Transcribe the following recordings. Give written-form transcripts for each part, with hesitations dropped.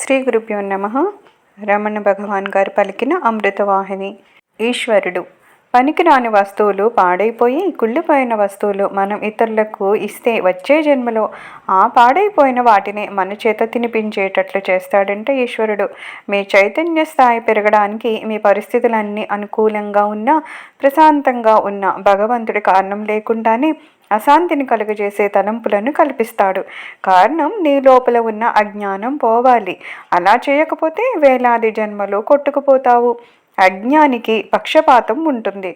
శ్రీ గురుభ్యో నమః. రమణ భగవాన్ గారు పలికిన అమృతవాహిని. ఈశ్వరుడు. పనికిరాని వస్తువులు, పాడైపోయి కుళ్ళిపోయిన వస్తువులు మనం ఇతరులకు ఇస్తే వచ్చే జన్మలో ఆ పాడైపోయిన వాటిని మన చేత తినిపించేటట్లు చేస్తాడంటే ఈశ్వరుడు. మీ చైతన్య స్థాయి పెరగడానికి మీ పరిస్థితులన్నీ అనుకూలంగా ఉన్నా, ప్రశాంతంగా ఉన్న భగవంతుడి కారణం లేకుండానే అశాంతిని కలుగజేసే తలంపులను కల్పిస్తాడు. కారణం నీ లోపల ఉన్న అజ్ఞానం పోవాలి. అలా చేయకపోతే వేలాది జన్మలో కొట్టుకుపోతావు. అజ్ఞానికి పక్షపాతం ఉంటుంది,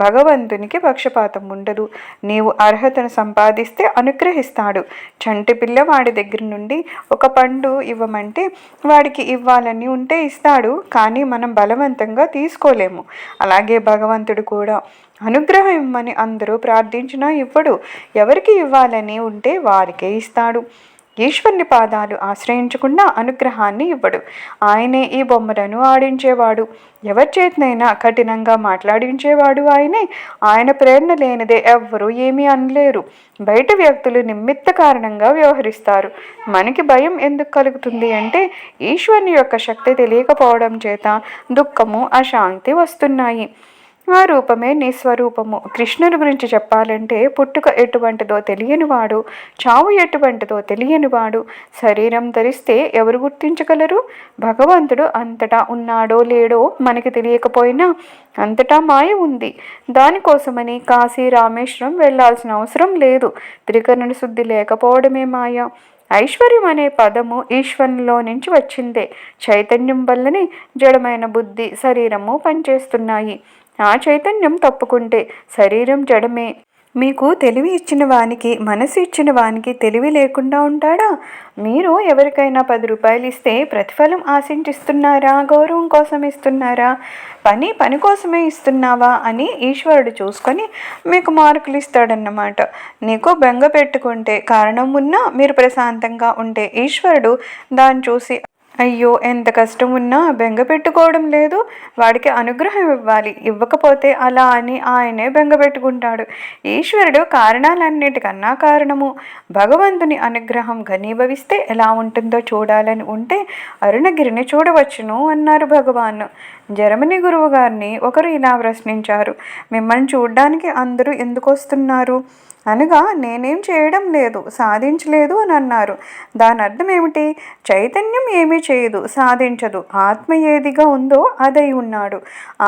భగవంతునికి పక్షపాతం ఉండదు. నీవు అర్హతను సంపాదిస్తే అనుగ్రహిస్తాడు. చంటి పిల్లవాడి దగ్గర నుండి ఒక పండు ఇవ్వమంటే వాడికి ఇవ్వాలని ఉంటే ఇస్తాడు, కానీ మనం బలవంతంగా తీసుకోలేము. అలాగే భగవంతుడు కూడా అనుగ్రహం ఇవ్వమని అందరూ ప్రార్థించినా ఇవ్వడు. ఎవరికి ఇవ్వాలని ఉంటే వారికే ఇస్తాడు. ఈశ్వరుని పాదాలు ఆశ్రయించకుండా అనుగ్రహాన్ని ఇవ్వడు. ఆయనే ఈ బొమ్మలను ఆడించేవాడు, ఎవరి చేతనైనా కఠినంగా మాట్లాడించేవాడు ఆయనే. ఆయన ప్రేరణ లేనిదే ఎవ్వరూ ఏమీ అనలేరు. బయట వ్యక్తులు నిమిత్త కారణంగా వ్యవహరిస్తారు. మనకి భయం ఎందుకు కలుగుతుంది అంటే ఈశ్వరుని యొక్క శక్తి తెలియకపోవడం చేత దుఃఖము, అశాంతి వస్తున్నాయి. ఆ రూపమే నీ స్వరూపము. కృష్ణుని గురించి చెప్పాలంటే పుట్టుక ఎటువంటిదో తెలియనివాడు, చావు ఎటువంటిదో తెలియనివాడు. శరీరం ధరిస్తే ఎవరు గుర్తించగలరు? భగవంతుడు అంతటా ఉన్నాడో లేడో మనకి తెలియకపోయినా అంతటా మాయ ఉంది. దానికోసమని కాశీ, రామేశ్వరం వెళ్లాల్సిన అవసరం లేదు. త్రికరణ శుద్ధి లేకపోవడమే మాయ. ఐశ్వర్యం అనే పదము ఈశ్వరునిలో నుంచి వచ్చిందే. చైతన్యం వల్లనే జడమైన బుద్ధి, శరీరము పనిచేస్తున్నాయి. ఆ చైతన్యం తప్పుకుంటే శరీరం జడమే. మీకు తెలివి ఇచ్చిన వానికి, మనసు ఇచ్చిన వానికి తెలివి లేకుండా ఉంటాడా? మీరు ఎవరికైనా 10 రూపాయలు ఇస్తే ప్రతిఫలం ఆశించిస్తున్నారా? గౌరవం కోసం ఇస్తున్నారా? పని కోసమే ఇస్తున్నావా అని ఈశ్వరుడు చూసుకొని మీకు మార్కులు ఇస్తాడన్నమాట. నీకు బెంగ పెట్టుకుంటే కారణం ఉన్నా మీరు ప్రశాంతంగా ఉంటే ఈశ్వరుడు దాన్ని చూసి అయ్యో ఎంత కష్టం ఉన్నా బెంగ పెట్టుకోవడం లేదు, వాడికి అనుగ్రహం ఇవ్వాలి, ఇవ్వకపోతే అలా అని ఆయనే బెంగ పెట్టుకుంటాడు. ఈశ్వరుడు కారణాలన్నిటికన్నా కారణము. భగవంతుని అనుగ్రహం ఘనీభవిస్తే ఎలా ఉంటుందో చూడాలని ఉంటే అరుణగిరిని చూడవచ్చును అన్నారు భగవాన్. జర్మనీ గురువు గారిని ఒకరు ఇలా ప్రశ్నించారు, మిమ్మల్ని చూడ్డానికి అందరూ ఎందుకు వస్తున్నారు అనగా, నేనేం చేయడం లేదు, సాధించలేదు అని అన్నారు. దాని అర్థం ఏమిటి? చైతన్యం ఏమీ చేయదు, సాధించదు. ఆత్మ ఏదిగా ఉందో అదై ఉన్నాడు.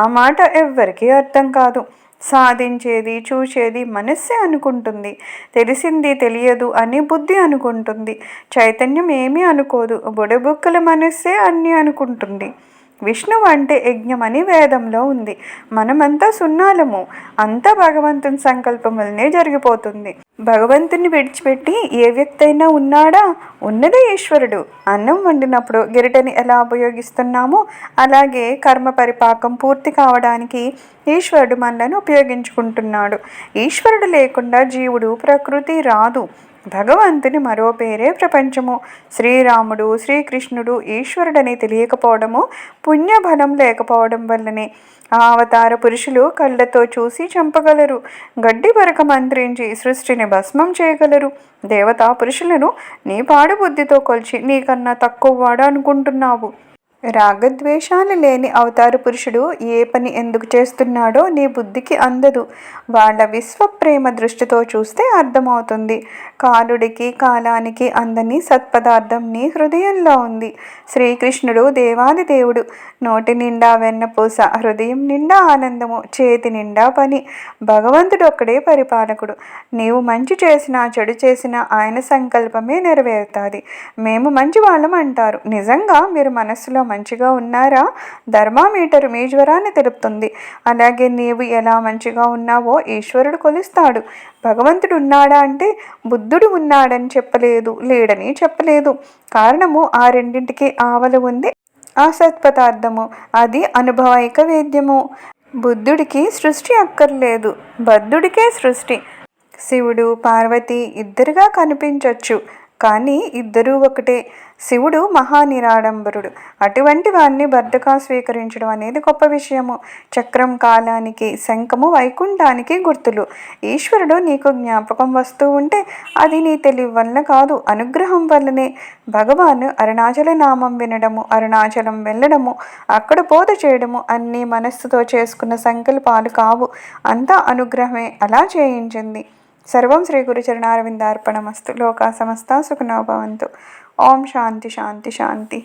ఆ మాట ఎవ్వరికీ అర్థం కాదు. సాధించేది, చూసేది మనస్సే అనుకుంటుంది. తెలిసింది తెలియదు అని బుద్ధి అనుకుంటుంది. చైతన్యం ఏమీ అనుకోదు. బుడబుక్కల మనస్సే అన్నీ అనుకుంటుంది. విష్ణువు అంటే యజ్ఞం అని వేదంలో ఉంది. మనమంతా సున్నాలము. అంతా భగవంతుని సంకల్పం వల్లనే జరిగిపోతుంది. భగవంతుని విడిచిపెట్టి ఏ వ్యక్తి అయినా ఉన్నాడా? ఉన్నదే ఈశ్వరుడు. అన్నం వండినప్పుడు గిరిటని ఎలా ఉపయోగిస్తున్నామో అలాగే కర్మ పరిపాకం పూర్తి కావడానికి ఈశ్వరుడు మనలను ఉపయోగించుకుంటున్నాడు. ఈశ్వరుడు లేకుండా జీవుడు, ప్రకృతి రాదు. భగవంతుని మరో పేరే ప్రపంచము. శ్రీరాముడు, శ్రీకృష్ణుడు ఈశ్వరుడని తెలియకపోవడము పుణ్యబలం లేకపోవడం వల్లనే. ఆ అవతార పురుషులు కళ్ళతో చూసి చంపగలరు, గడ్డి పరక మంత్రించి సృష్టిని భస్మం చేయగలరు. దేవతా పురుషులను నీ పాడు బుద్ధితో కొల్చి నీకన్నా తక్కువ వాడు అనుకుంటున్నావు. రాగద్వేషాలు లేని అవతార పురుషుడు ఏ పని ఎందుకు చేస్తున్నాడో నీ బుద్ధికి అందదు. వాళ్ళ విశ్వప్రేమ దృష్టితో చూస్తే అర్థమవుతుంది. కాలుడికి కాలానికి అందని సత్పదార్థం నీ హృదయంలో ఉంది. శ్రీకృష్ణుడు దేవాది దేవుడు. నోటి నిండా వెన్నపూస, హృదయం నిండా ఆనందము, చేతి నిండా పని. భగవంతుడు ఒక్కడే పరిపాలకుడు. నీవు మంచి చేసినా చెడు చేసినా ఆయన సంకల్పమే నెరవేరుతుంది. మేము మంచి వాళ్ళం అంటారు. నిజంగా మీరు మనస్సులో మంచిగా ఉన్నారా? థర్మామీటర్ మీ జ్వరాన్ని తెలుపుతుంది. అలాగే నీవు ఎలా మంచిగా ఉన్నావో ఈశ్వరుడు కొలుస్తాడు. భగవంతుడు ఉన్నాడా అంటే బుద్ధుడు ఉన్నాడని చెప్పలేదు, లేడని చెప్పలేదు. కారణము ఆ రెండింటికి ఆవల ఉంది ఆ సత్పదార్థము. అది అనుభవైక వేద్యము. బుద్ధుడికి సృష్టి అక్కర్లేదు, బద్ధుడికే సృష్టి. శివుడు, పార్వతి ఇద్దరుగా కనిపించవచ్చు, కానీ ఇద్దరూ ఒకటే. శివుడు మహానిరాడంబరుడు. అటువంటి వారిని భర్తగా స్వీకరించడం అనేది గొప్ప విషయము. చక్రం కాలానికి, శంఖము వైకుంఠానికి గుర్తులు. ఈశ్వరుడు నీకు జ్ఞాపకం వస్తూ ఉంటే అది నీ తెలివి వల్ల కాదు, అనుగ్రహం వల్లనే. భగవాన్ అరుణాచల నామం వినడము, అరుణాచలం వెళ్ళడము, అక్కడ బోధ చేయడము అన్నీ మనస్సుతో చేసుకున్న సంకల్పాలు కావు. అంతా అనుగ్రహమే అలా చేయించింది. సర్వం శ్రీ గురుచరణారవిందార్పణమస్తు. లోకా సమస్తా సుఖినో భవంతు. ఓం శాంతి శాంతి శాంతి.